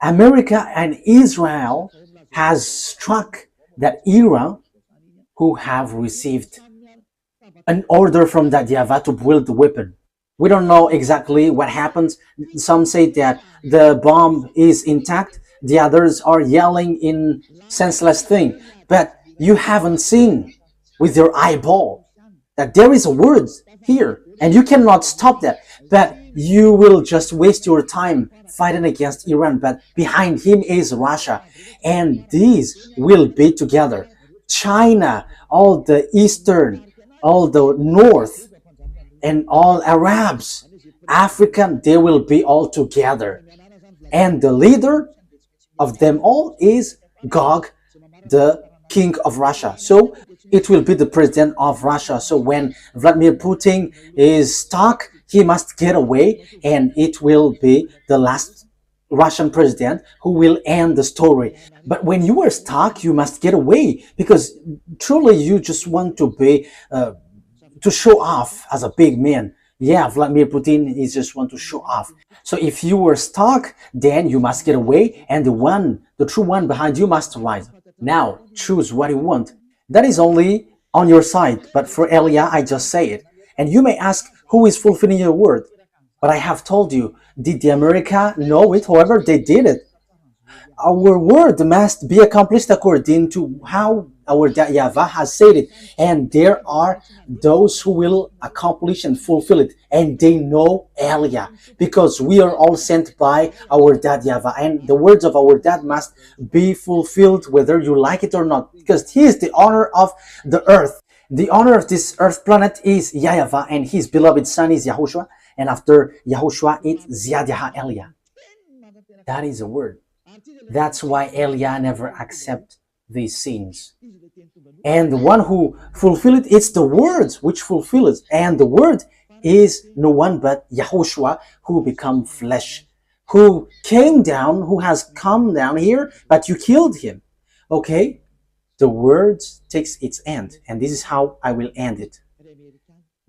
America and Israel has struck that era who have received an order from that YAHVAH to build the weapon. We don't know exactly what happens. Some say that the bomb is intact. The others are yelling in senseless thing. But you haven't seen with your eyeball that there is a word here, and you cannot stop that. But you will just waste your time fighting against Iran. But behind him is Russia, and these will be together. China, all the eastern, all the north, and all Arabs, African, they will be all together. And the leader of them all is Gog, the king of Russia. So it will be the president of Russia. So when Vladimir Putin is stuck, he must get away, and it will be the last Russian president who will end the story. But when you are stuck, you must get away, because truly you just want to be to show off as a big man. Yeah, Vladimir Putin is just want to show off. So if you were stuck, then you must get away, and the true one behind you must rise. Now, choose what you want. That is only on your side, but for Elia, I just say it. And you may ask, who is fulfilling your word? But I have told you, did the America know it? However, they did it. Our word must be accomplished according to how our YAHVAH has said it. And there are those who will accomplish and fulfill it. And they know Elia, because we are all sent by our dad YAHVAH. And the words of our dad must be fulfilled whether you like it or not, because he is the owner of the earth. The owner of this earth planet is YAHVAH, and his beloved son is YAHOSHUAH. And after YAHOSHUAH, it's Ziad Yaha Elia. That is a word. That's why Elia never accept these sins. And the one who fulfill it, it's the words which fulfill it. And the word is no one but YAHOSHUAH, who become flesh, who came down, who has come down here, but you killed him. Okay? The word takes its end, and this is how I will end it.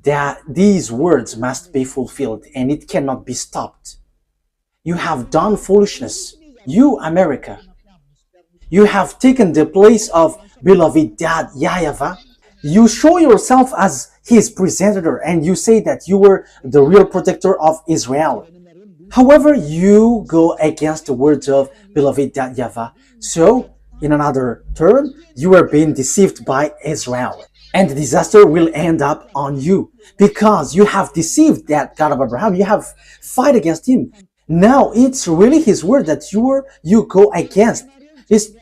That these words must be fulfilled, and it cannot be stopped. You have done foolishness. You, America, you have taken the place of beloved dad YAHVAH. You show yourself as his presenter, and you say that you were the real protector of Israel. However, you go against the words of beloved dad YAHVAH. So, in another term, you are being deceived by Israel. And the disaster will end up on you, because you have deceived that God of Abraham. You have fight against him. Now it's really his word that you go against.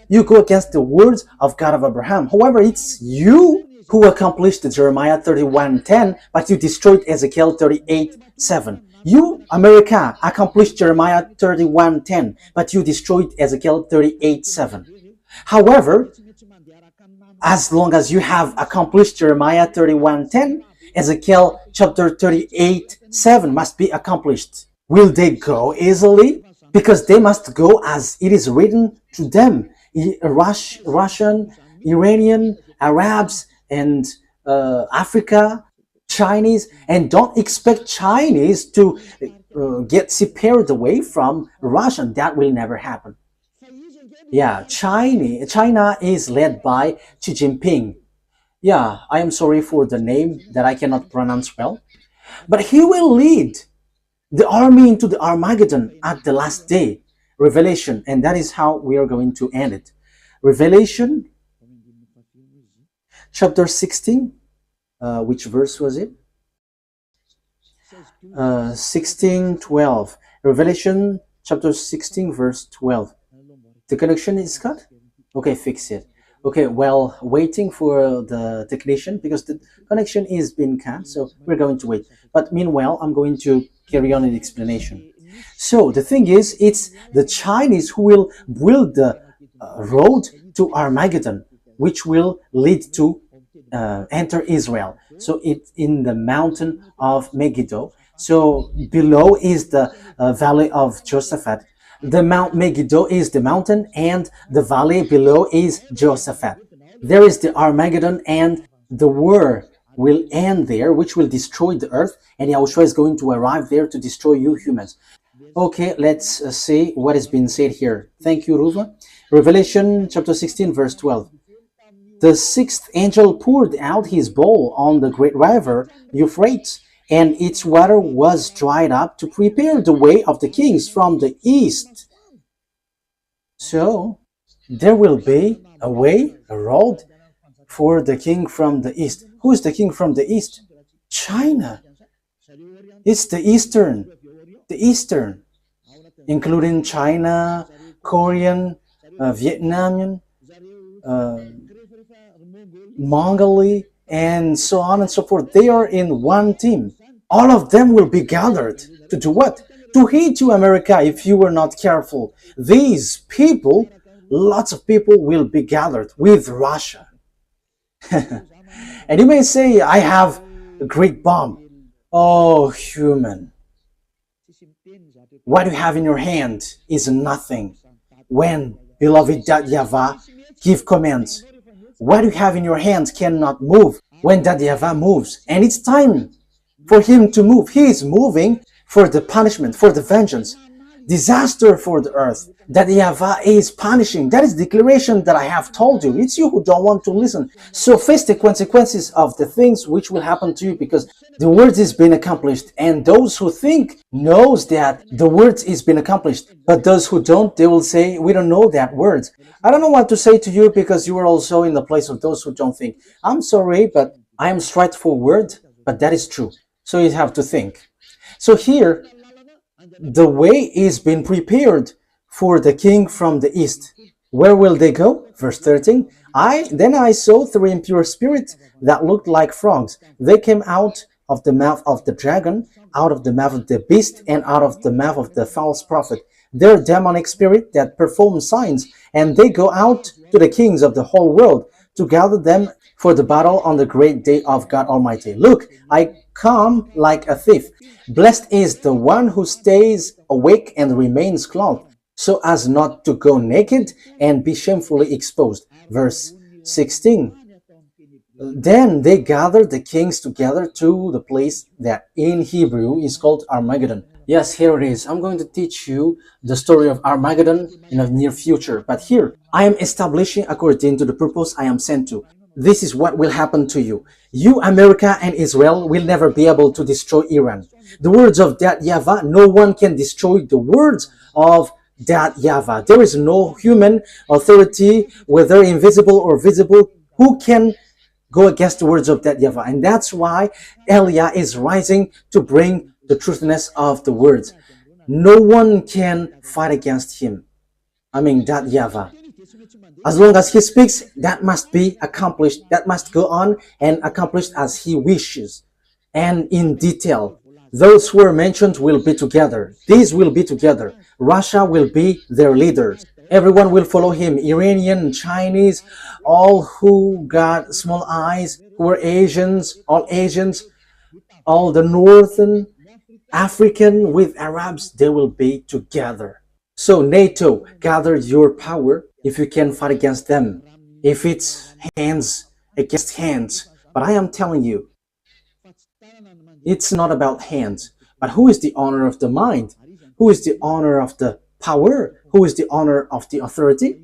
You go against the words of God of Abraham. However, it's you who accomplished Jeremiah 31:10, but you destroyed Ezekiel 38:7. You, America, accomplished Jeremiah 31:10, but you destroyed Ezekiel 38:7. However, as long as you have accomplished Jeremiah 31:10, Ezekiel chapter 38:7 must be accomplished. Will they go easily? Because they must go as it is written to them. Russian, Iranian, Arabs, and Africa, Chinese. And don't expect Chinese to get separated away from Russian. That will never happen. Yeah, China is led by Xi Jinping. Yeah, I am sorry for the name that I cannot pronounce well. But he will lead the army into the Armageddon at the last day. Revelation, and that is how we are going to end it. Revelation chapter 16, which verse was it? 16:12. Revelation chapter 16 verse 12. The connection is cut? Okay, fix it. Okay, well, waiting for the technician, because the connection is being cut, so we're going to wait. But meanwhile, I'm going to carry on the explanation. So the thing is, it's the Chinese who will build the road to Armageddon, which will lead to enter Israel. So it's in the mountain of Megiddo. So below is the valley of Josaphat. The Mount Megiddo is the mountain, and the valley below is Josaphat. There is the Armageddon, and the war will end there, which will destroy the earth, and Yahushua is going to arrive there to destroy you humans. Okay, let's see what has been said here. Thank you, Ruva. Revelation chapter 16, verse 12. The sixth angel poured out his bowl on the great river Euphrates, and its water was dried up to prepare the way of the kings from the east. So, there will be a way, a road for the king from the east. Who is the king from the east? China. It's the eastern, including China, Korean, Vietnamese, Mongolia, and so on and so forth. They are in one team. All of them will be gathered to do what? To hate you, America, if you were not careful. These people, lots of people will be gathered with Russia. And you may say, I have a great bomb. Oh, human. What you have in your hand is nothing. When beloved YAHVAH give commands, what you have in your hand cannot move when YAHVAH moves. And it's time for him to move. He is moving for the punishment, for the vengeance, disaster for the earth. That YAHVAH is punishing. That is the declaration that I have told you. It's you who don't want to listen. So face the consequences of the things which will happen to you, because the word is being accomplished. And those who think knows that the word is being accomplished. But those who don't, they will say, we don't know that word. I don't know what to say to you, because you are also in the place of those who don't think. I'm sorry, but I am straightforward, but that is true. So you have to think. So here, the way is being prepared for the king from the east. Where will they go? Verse 13. Then I saw three impure spirits that looked like frogs. They came out of the mouth of the dragon, out of the mouth of the beast, and out of the mouth of the false prophet. They're demonic spirit that perform signs, and they go out to the kings of the whole world to gather them for the battle on the great day of God Almighty. Look, I come like a thief. Blessed is the one who stays awake and remains clothed, so as not to go naked and be shamefully exposed. Verse 16. Then they gathered the kings together to the place that in Hebrew is called Armageddon. Yes, here it is. I'm going to teach you the story of Armageddon in the near future. But here, I am establishing according to the purpose I am sent to. This is what will happen to you. You, America and Israel, will never be able to destroy Iran. The words of that YAHVAH, no one can destroy the words of that YAHVAH. There is no human authority, whether invisible or visible, who can go against the words of that YAHVAH. And that's why Eliah is rising to bring the truthness of the words. No one can fight against him. That YAHVAH. As long as he speaks, that must be accomplished. That must go on and accomplished as he wishes. And in detail, those who are mentioned will be together. These will be together. Russia will be their leaders. Everyone will follow him. Iranian, Chinese, all who got small eyes, who are Asians, all the Northern African with Arabs, they will be together. So NATO, gather your power if you can fight against them. If it's hands against hands. But I am telling you, it's not about hands. But who is the owner of the mind? Who is the owner of the power? Who is the owner of the authority?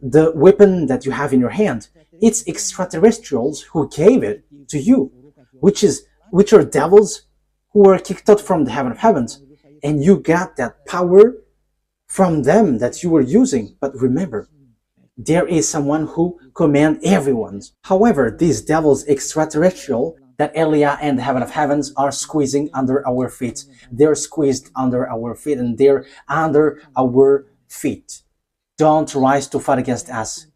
The weapon that you have in your hand. It's extraterrestrials who gave it to you, which are devils who were kicked out from the heaven of heavens. And you got that power from them that you were using. But remember, there is someone who commands everyone. However, these devils extraterrestrial that Eliah and the heaven of heavens are squeezing under our feet. They're squeezed under our feet, and they're under our feet. Don't rise to fight against us.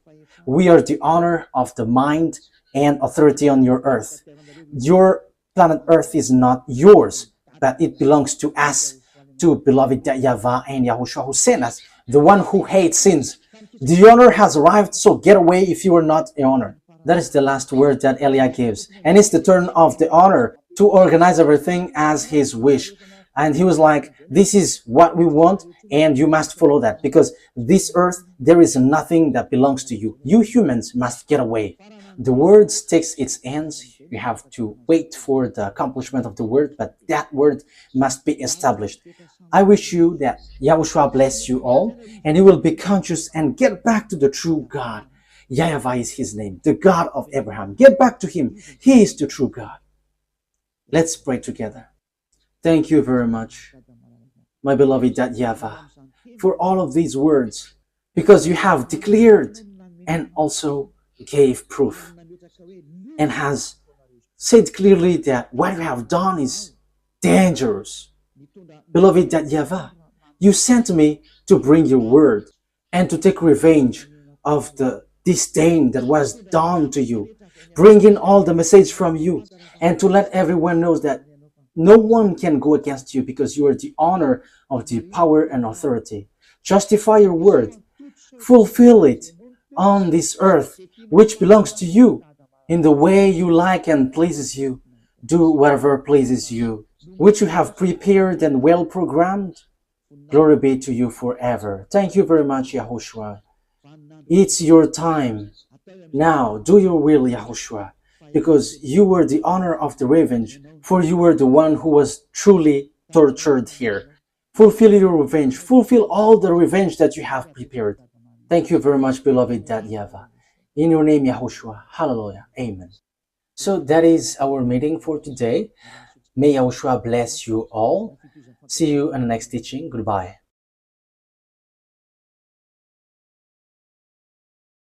We are the honor of the mind and authority on your earth. Your planet Earth is not yours, but it belongs to us, to beloved YAHVAH and YAHOSHUAH who sent us, the one who hates sins. The honor has arrived, so get away if you are not the honor. That is the last word that Eliah gives. And it's the turn of the honor to organize everything as his wish. And he was like, this is what we want, and you must follow that, because this earth, there is nothing that belongs to you. You humans must get away. The word takes its ends. You have to wait for the accomplishment of the word, but that word must be established. I wish you that Yahushua bless you all, and you will be conscious and get back to the true God. YAHVAH is his name, the God of Abraham. Get back to him. He is the true God. Let's pray together. Thank you very much, my beloved YAHVAH, for all of these words, because you have declared and also gave proof and has said clearly that what you have done is dangerous. Beloved YAHVAH, you sent me to bring your word and to take revenge of the disdain that was done to you, bringing all the message from you, and to let everyone know that no one can go against you because you are the honor of the power and authority. Justify your word, fulfill it on this earth, which belongs to you, in the way you like and pleases you. Do whatever pleases you, which you have prepared and well programmed. Glory be to you forever. Thank you very much, YAHOSHUAH. It's your time. Now, do your will, YAHOSHUAH, because you were the honor of the revenge, for you were the one who was truly tortured here. Fulfill your revenge. Fulfill all the revenge that you have prepared. Thank you very much, beloved YAHVAH. In your name, YAHOSHUAH. Hallelujah. Amen. So that is our meeting for today. May YAHOSHUAH bless you all. See you in the next teaching. Goodbye.